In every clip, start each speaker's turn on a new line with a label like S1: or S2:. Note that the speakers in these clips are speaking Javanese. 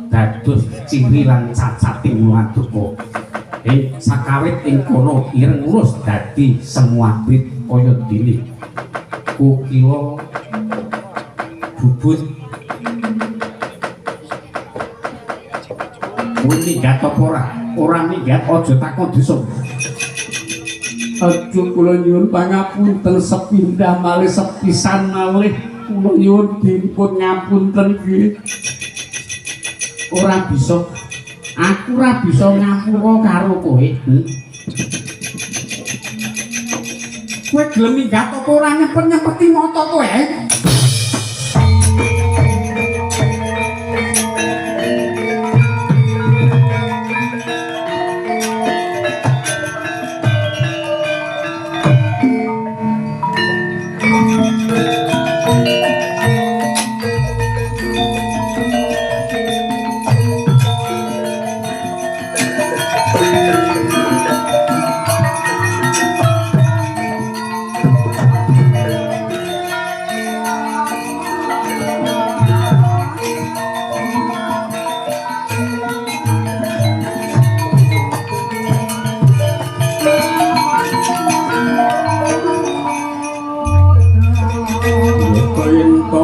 S1: dados ciri lan cacating Muladuka. Sakawit ing kono ireng lurus dadi semua brit kaya dene. Kukila bubut minggat apa ora? Ora minggat aja takon desa.
S2: Aja kula nyuwun pangapunten sepindah malih sepisan malih kula nyuwun dipun ngapunten nggih.
S1: Ora bisa. Aku ora bisa ngapura karo kowe. Kowe gelem minggat apa ora nyempet-nyempeti mata kowe?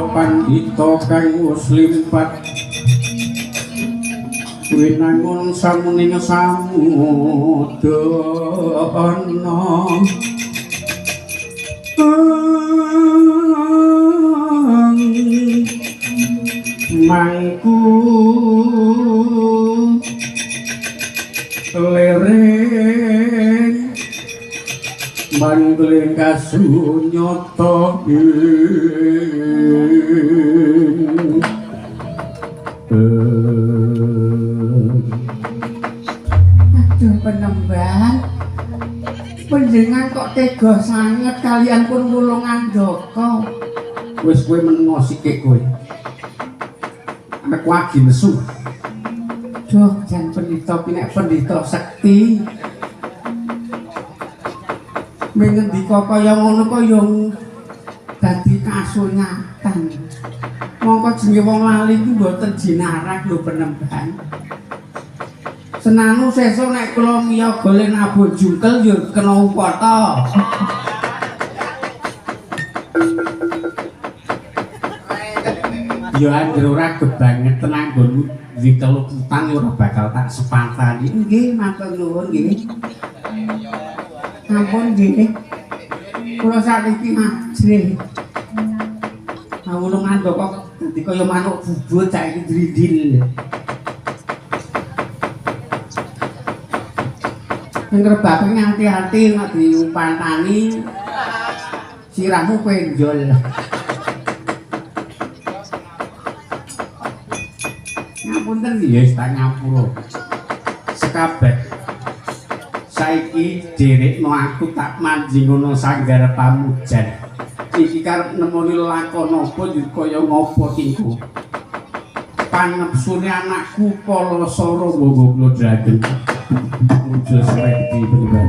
S2: Pandhita kang muslim pat winangun samuning samudana mangku lereng mangling kasunyata
S3: aduh Penemban panjenengan kok tega sanget kalian pun nulung Andaka.
S1: Wis kowe menengo sikik kowe. Aku lagi nesu.
S3: Duh jan pendhita pinek pendhita sekti. Mengendika kaya ngono kaya dadi kasunyatan. Mongko jenenge wong lali ku mboten jinarak lho Penemban. Senanu sesuk nek kula miya golek nabur jungkel ya kena upata.
S1: Ya anjir ora kebangetan anggonmu diteluk utang ora bakal tak sepantani.
S3: Nggih matur nuwun nggih. Ampun nggih. Kula sakniki ajrih. Awulung Andaka dadi kaya manuk bubut saiki drindil. Ning rebake nganti-anti nek diumpantani sirahmu penjol.
S1: Ngapunten ya tak ngapura. Sekabeh saiki dherekno aku tak manjing ana sanggar pamujan. Iki karep nemoni lakon apa kaya ngapa iku. Panepsune anakku Kalasara nggo Glodragen. Muncul seperti Penemban.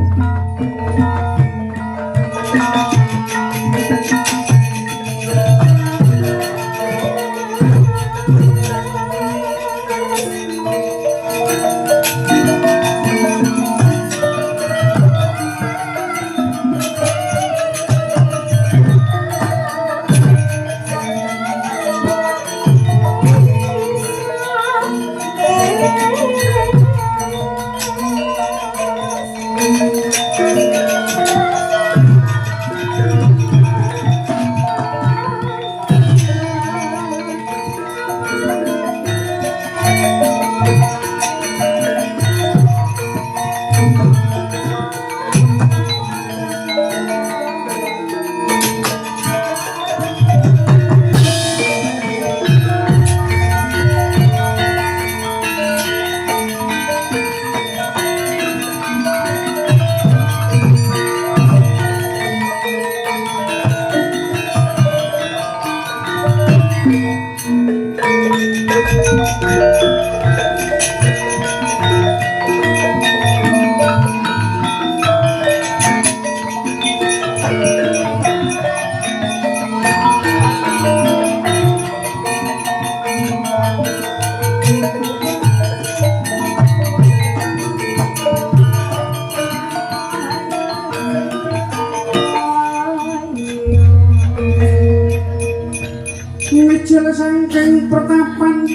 S3: saking pertapan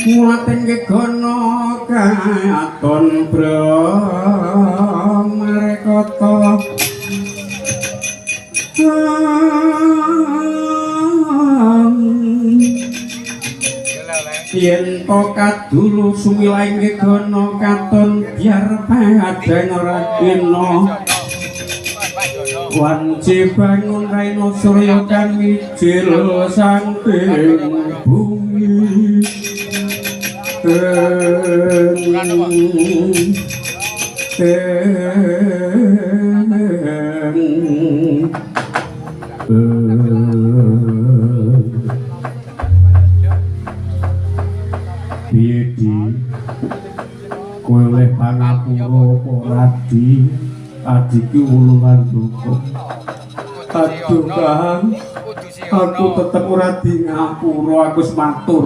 S3: mulaten gegono katon Brahmarekata yen to kadulu sumilaing gegono katon biar padang ora kena wanci bangun raino surya kang mijil saking bumi
S2: Piedi kowe oleh pangapura Radi adiki ulungan duka aduh Kang aku tetep ora di ngapura aku wis matur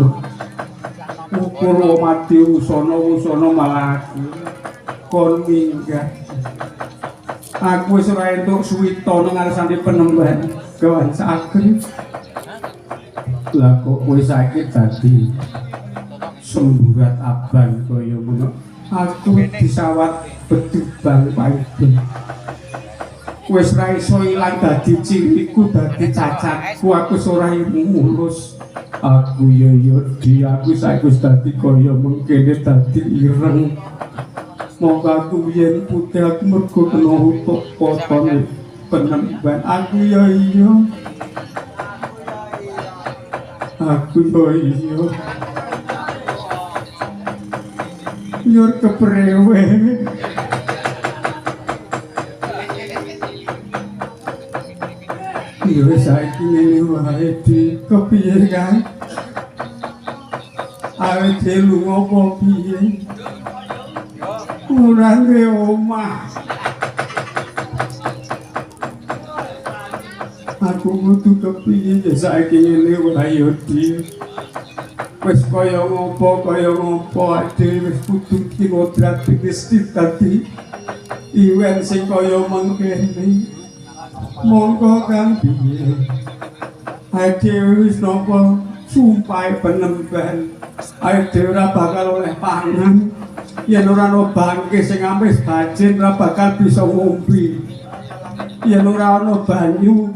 S2: ukur mati usana malah aku kon minggah aku wis ora entuk suwita nang ngarsane Penemban gawan sakit lah kok kowe sakit dadi semburat abang kaya ngono aku disawat bedubang paidon wis ra iso ilang dadi ciriku dadi cacatku aku ora mulus aku yo di aku saiki wis dadi kaya mengkene dadi ireng monggo aku yen putih aku mergo kena utuk potone Penemban aku yo iya aku yo iya Yor keprewe iya saiki ngene wae di kepiye kan awet lunga apa piye ora nge omah aku kudu kepiye ya saiki ngene wae di wis kaya ngopo ade wis kudu kinodrat wis dadi iwen sing kaya mengkene monggo Kang piye ade wis napa sumpah Penemban ade ora bakal oleh pangan yen ora ana bangke sing amis bajin ora bakal bisa ngombe yen ora ana banyu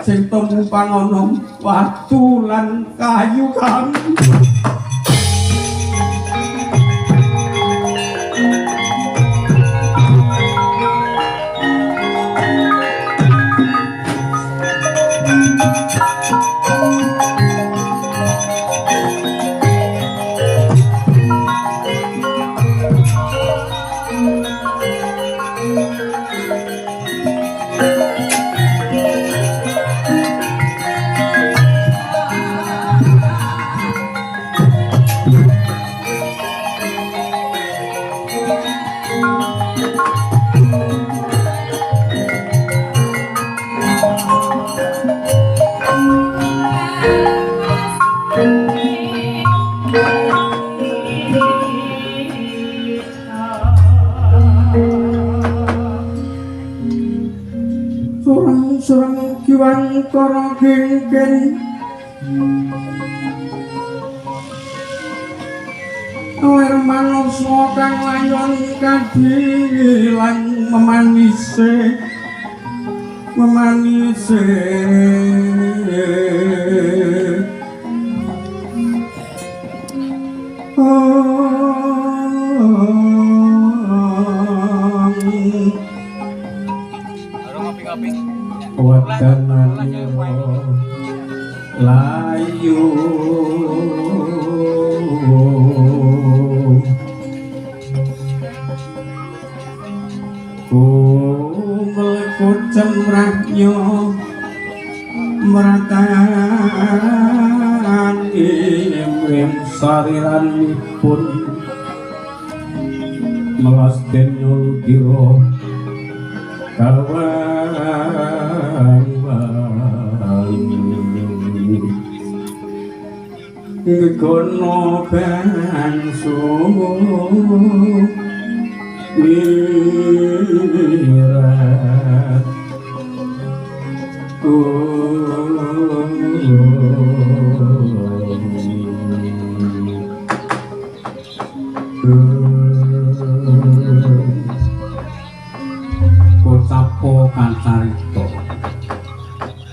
S2: sing temupan ana watu lan kayu Kang surang kiwan kara gengken ler manungsa kang layon kadilan memanise wadananyo layu melekut cemrahnya meratani imrim sariranipun melas denyul kiro kawan gegono bangsu mirat
S1: Kocapo kancarita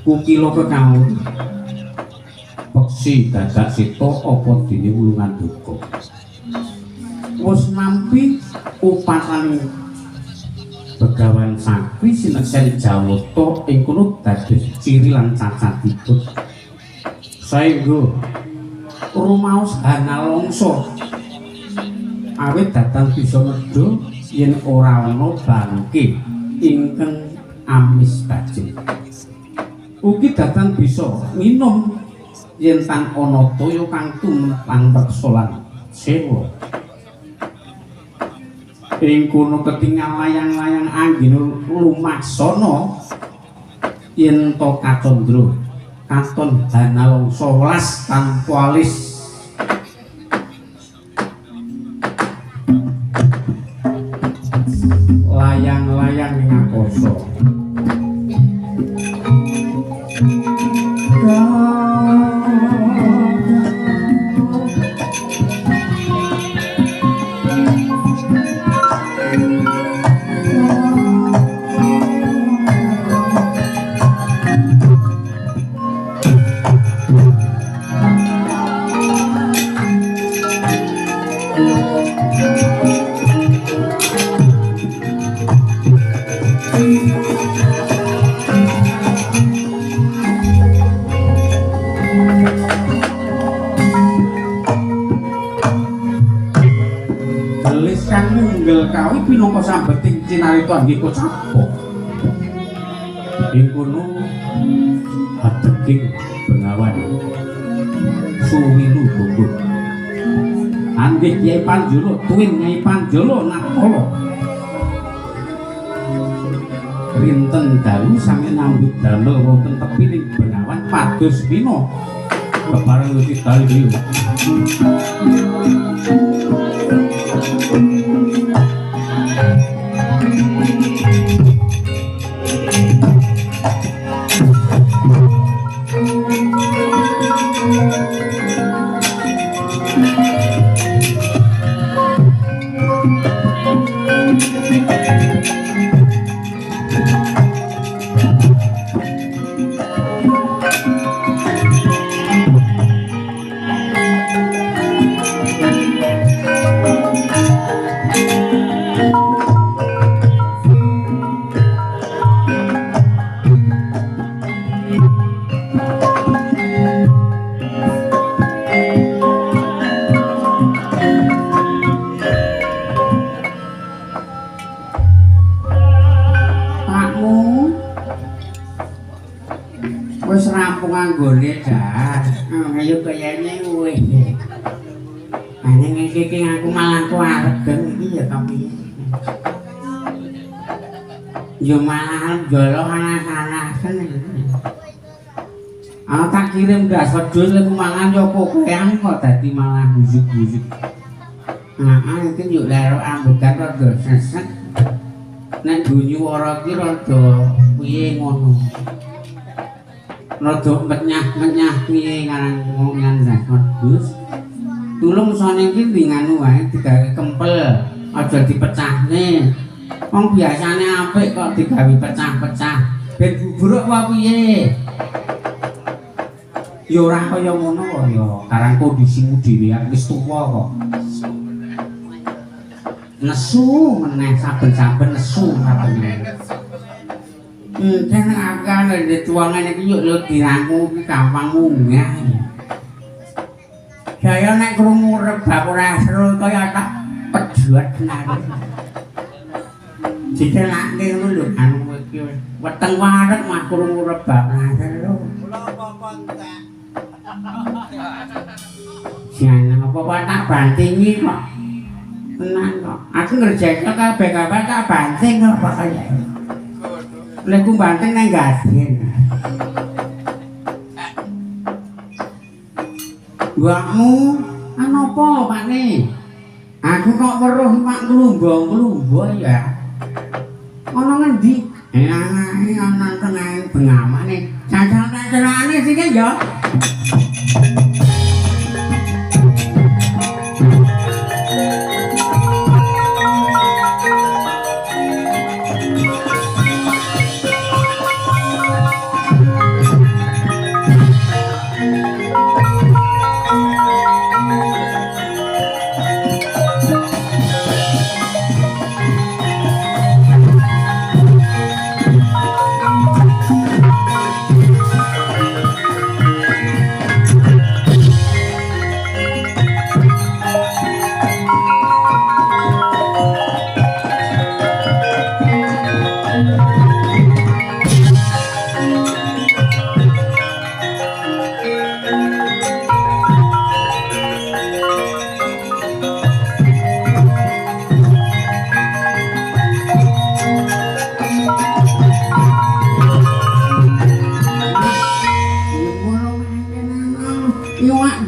S1: kukila kekaun peksi dadak sita apa dene wulungan duka wis nampi upatane Begawan Sakti sineksen Jawata ing kono dados ciri lan cacatipun saengga rumaos hanalongso awit datang bisa medha yen ora ana bangke ingkang amis bajing ugi datang bisa minum yen tan ana toya kang tumrap reksa lan sewa ing kono ketingal layang-layang anggene lumaksana yen to kacandra katon hanalongso 11 tanpa alis layang-layang ing angkasa kawi pinangka sambeting cinarita nggih Kocapo ing kono adeging Bengawan suwilu gugur anggih Kyai Panjala tuwin Nyai Panjala Nakala rinten dalu sami nambut damel wonten tepining Bengawan pados pina kepareng uti dalu anggone dah. Ayo kayane wis. Aneng iki aku malah kuaregen iki ya tapi. Yo malah jolo anak-anaken. Tak kirim gas wedhus lek mangan yo kokean kok dadi malah busuk-busuk. Iki yo lero ambegan rada sesek. Nek dunyu ora ki rada piye ngono. Rada menyah-menyah piye ngaran gas wedhus. Tulung sone iki nganu wae digawe kempel, aja dipecahne. Wong biasane apik kok digawe pecah-pecah. Ben bubruk wae piye? Ya ora kaya ngono kok ya, karang kondisimu dhewe wis tuwa kok. Nesu meneh saben-saben nesu saben. Kan akan ada tuangan iki yo dirangu iki gampang munggah. Saya nek krungu rebab ora seru kaya tak pejuat tenan. Dikelake ngono lho anu iki weteng wareg mah krungu rebab ora seru. Kula apa entek. Jangan apa-apa tak bantingi kok. Tenang kok. Aku ngerjain kabeh tak banting kok kaya. Lek ku banting nang gaden. Wakmu ana apa Pakne? Aku kok weruh Pak Klumbo ya. Ana ngendi? Ana tengah Bengawan
S3: acarane sih kan ya.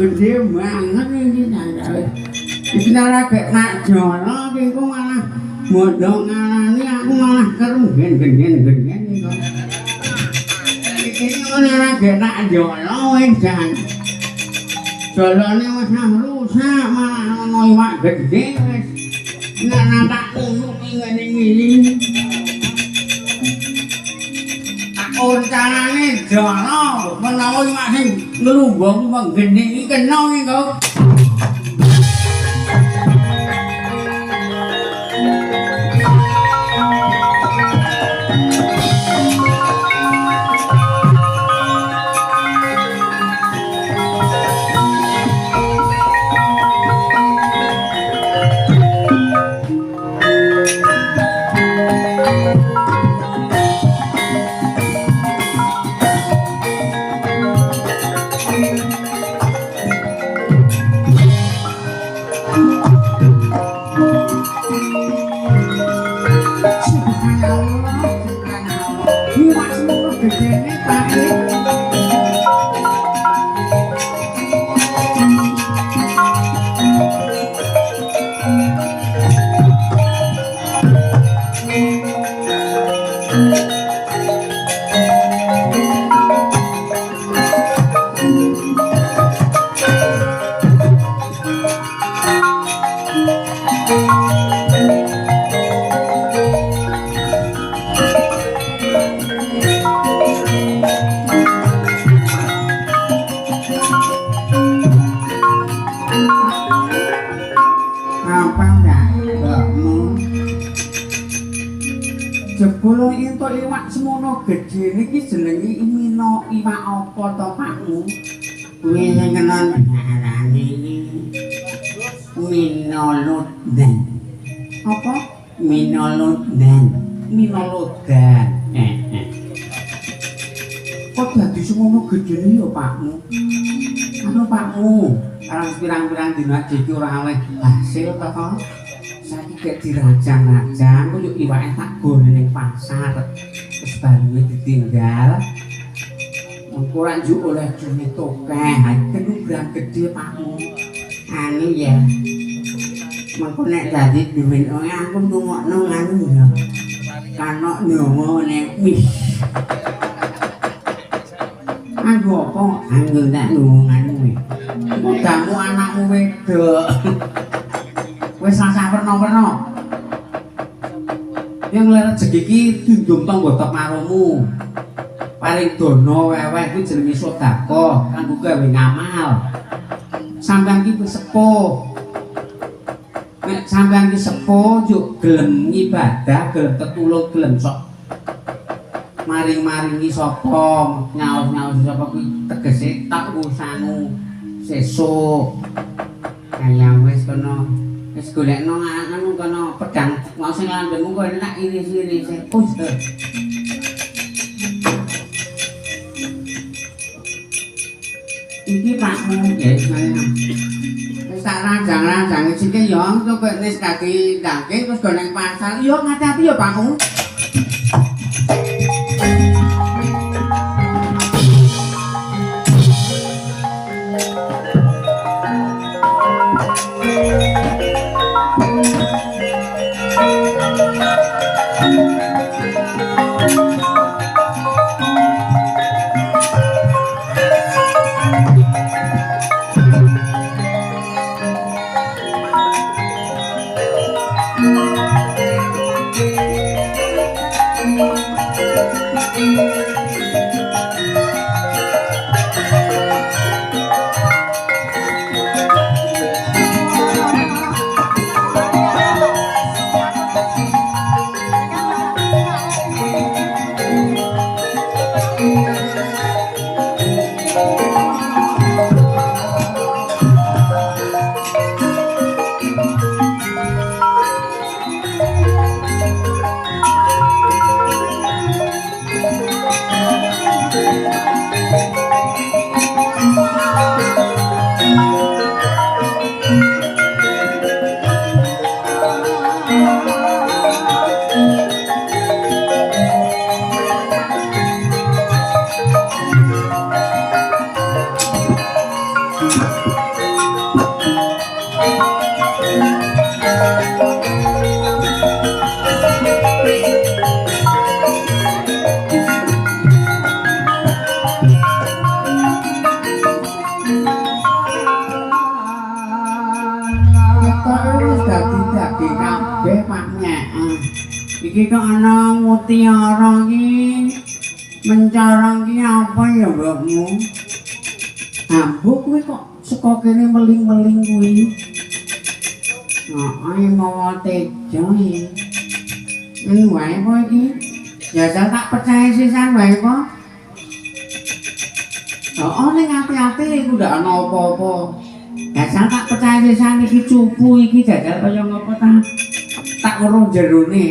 S3: Gede banget ini ada. Kita lagi nak jono, aku malah modal ngalani, aku malah kerugian gen. Ini mana lagi nak jono, wedan. Jolone masih rusak, malah ngoiwak gede. Nggak tak unuk ini. Rencanane jono menawa masih ngelumbung gede iki kena iki kok. Jebul entuk iwak semono gedhe niki jenenge imino iwak apa to Pakmu? Kuwi sing kenan diarani minolodan. Apa? Minolodan. Minolodan. Kok dadi semono gedene ya Pakmu? Anu Pakmu, arang pirang-pirang dina iki ora oleh hasil to kok. Saiki gek dirajang-rajang kok yo iwake tak gone ning pasar. Terus barune ditinggal. Mengko ora njuk oleh june tokeh, kenugrah gedhe Pakmu. Anu ya. Mengko nek dadi duwe aku nungokno anu ya. Kanok nyowo nek wis. Aku apa anggo tak nunggu anu kuwi. Kamu anakmu wedok. Wis rasa perno-perno. Yang leret rezeki iki dundum tangga tok maromu. Paring dono weweh kuwi jenenge sedekah kanggo gawe ngamal. Sampeyan iki wis sepuh. Nek sampeyan iki sepuh yo gelem ibadah, gelem tetulung, gelem sok maring-maringi sapa, nyaos-nyaos sapa kuwi tegese tak usahmu sesuk. Kaya wis kono wis golekno anu kono pedang mau sing lambemu kok enak iris-iris. Iki Pakmu nggih saya. Wis tak ranjang-ranjang iki yo kok wis kaki daging terus go nang pasar. Yo ngati-ati yo Pakmu.
S1: Iki kok ana mutiara iki mencarang iki apa ya mbokmu? Ambuk kuwi kok saka kene meling-meling kuwi. Heeh, mau tejo iki. Wae kok iki. Jajal tak percaya sisan wae kok. Oh, ning ati-ati iku ndak ana apa-apa. Jajal tak percaya sisan iki cupu iki jajal kaya ngopo ta? Tak ora jerone.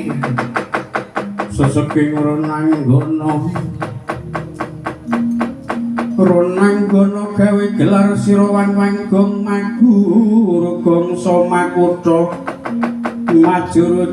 S2: Seseking Ronanggono Ronanggono gawe gelar sira wan-wanggong maguru gongsa makutha majur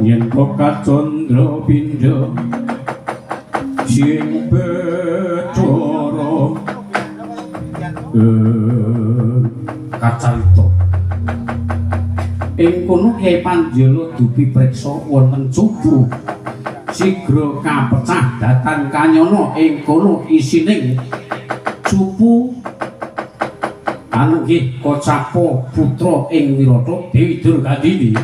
S2: yen pokat condro pindha sing betara kacarita
S1: ing kono Kyai Panjala dupi priksa wonten cupu sigra kapecah datan kanyana ing kono isining cupu anu nggih Kocapa putra ing Wirata Dewi Durgandini.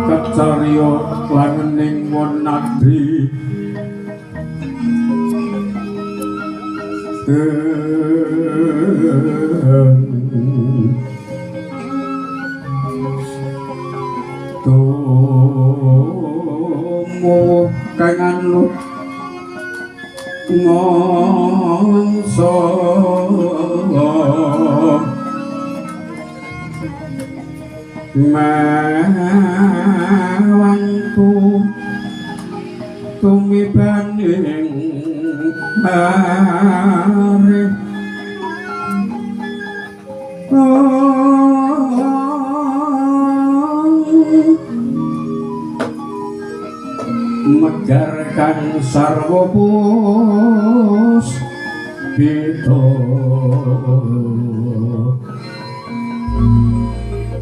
S2: Kacarya langening Wonagri Tomo kangan lut ngongso mawantu tumibaning arep megar kang sarwa puspita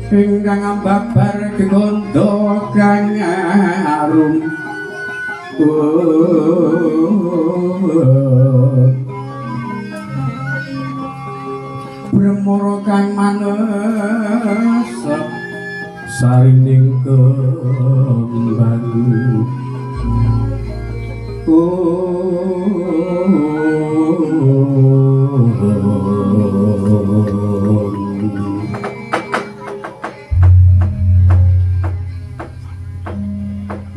S2: ingkang babar kegondo kang arum Bremoro kang manes sarining kembang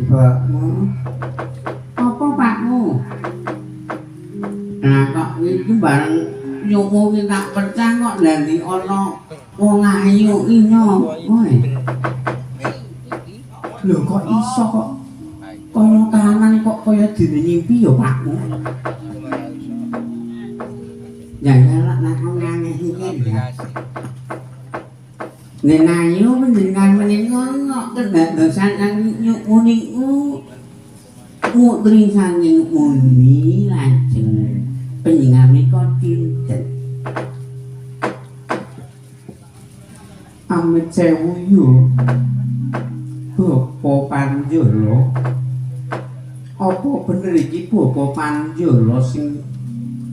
S3: Pakmu apa pakmu? Nah kok iki bareng nyuku ki tak pecah kok dadi ana wong ayu inyo. Woi. Lho kok iso kok kaya tahanan kok kaya dene nyimpi ya pakmu. Ya lak nak ngangeh iki. Nek ayu panjenengan menika kok kedadosan kang nyuku niku putri saking uni lajeng panjenengan menika dinten Amit sewu yo Bapak Panjala apa bener iki Bapak Panjala sing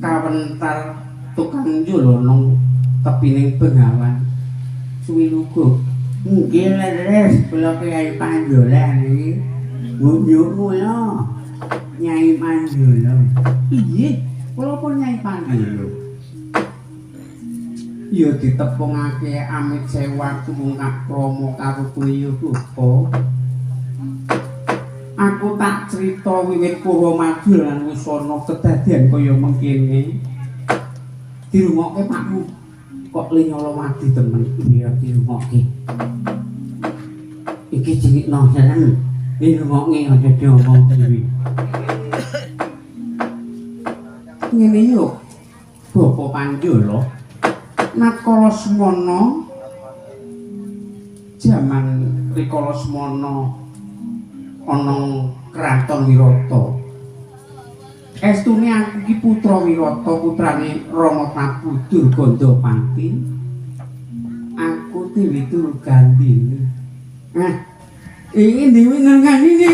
S3: kawentar tukang njolo nang tepining Bengawan Suwilugo nggih leres kula Kyai Panjala niki ngunjuk kula Nyai Panjala piye kula pun Nyai Panjala ya ditepungake amit sewa tumungkap promo karo kuwi Bapak aku tak crita wiwit Purwomadu lan Wusana kedadian kaya mengkene dirungokke Pakmu kok linyala mati temen iya dirungokke iki jengikno jeneng dirungokke aja diomong dhewe ngene yo Bapak Panjala nakala semana jaman rikala semana ana kraton Wirata estune aku iki putra Wirata putrane Rama Prabu Durgandapati aku dewe Durgandini ini dewe ngangani iki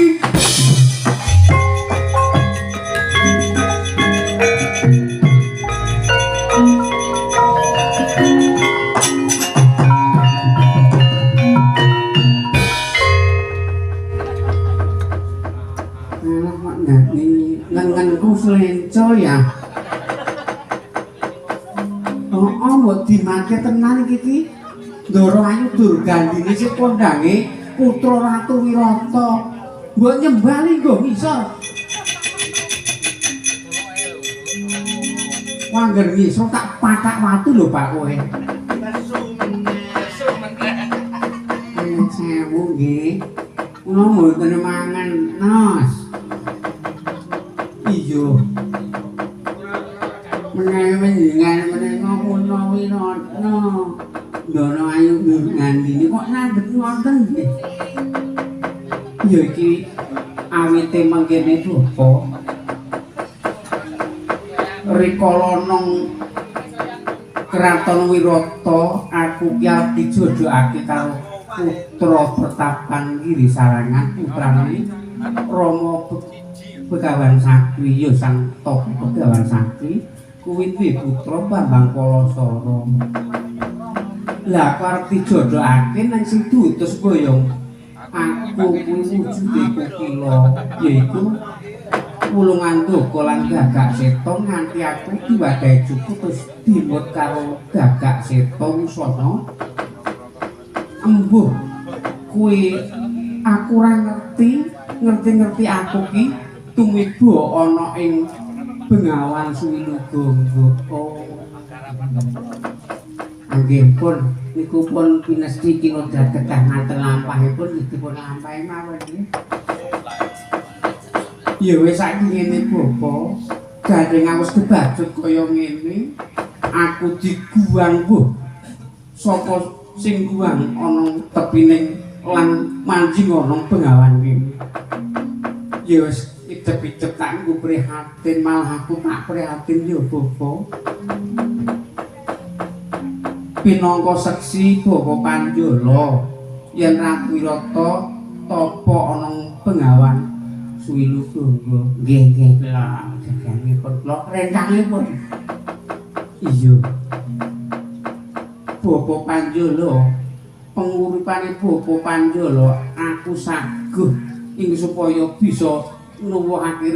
S3: nengenku selenco ya mbok dimake tenan iki Ndara Ayu Durgandini sing kondange putra Ratu Wirata mbok nyembali nggo ngisor wangger ngisor tak patak watu lho Pak kowe sewu nggih kula mboten mangan nos iya menawi panjenengan menika putra Wirata Ndara Ayu Durgandini kok nandhet wonten nggih ya iki awite mangkene Bapak rikala nang Kraton Wirata aku ki arep dijodohake karo putra Pertapan Giri Sarangan putrane Rama Begawan Sakti ya sang tokoh Begawan Sakti kuwi duwe putra Bambang Palasara lah aku arep dijodohake nang sing diutus boyong aku kuwi wujude kukila yaiku Wulungan Doko lan Gagak Seta nganti aku diwadahi cukup terus dimut karo Gagak Seta Wusana embuh kuwi aku ora ngerti aku ki tumiba ana ing Bengawan Suwilugo oh nggih pun niku pun pinesti kinodrat kedah ngaten lampahipun dipun lampahi mawon nggih ya wis saiki ngene Bapak gandeng awis kebacut kaya ngene aku diguang mbuh saka sing guang ana tepining lan manjing ana Bengawan kene ya wis icep-icep tak nggo prihatin malah aku tak prihatin ya Bapak pinangka seksi Bapa Panjala yen Ratwirata tapa ana bengawan Suwilu Gangga. Nggih kula jaganipun kula rencangipun. Iya. Bapa Panjala penguripane Bapa Panjala aku saguh ing supaya bisa nuwuhake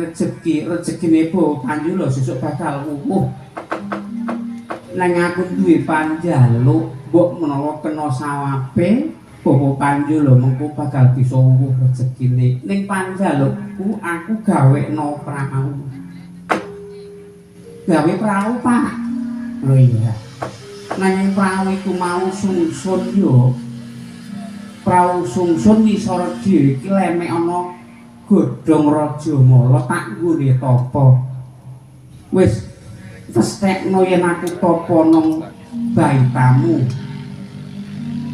S3: rezekine Bapa Panjala sesuk bakal wuwuh. Nang aku duwe panjaluk mbok menawa kena sawabe Bapa Panjala mengko bakal bisa wuwuh rezekine. Ning panjalukku aku gawekno prau. Gawe prau, Pak. Oh iya. Nanging prau iku mau sungsun yo. Prau sungsun isor dhewe iki lemek ana godhong Rajamala tak nggone tapa. Wis festekno yen aku tapa nang baitamu.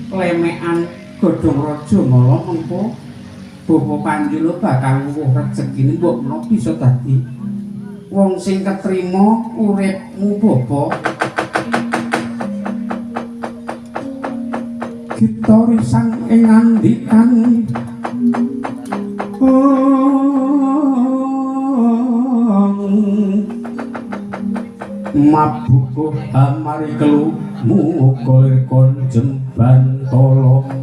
S3: Lemekan godhong Rajamala mengko Bapa Panjala bakal wuwuh rezekine mbok menawa bisa dadi wong sing ketrima uripmu Bapa. Kita risang ing andikan mabukuh amari kelu mukolir konjem bantala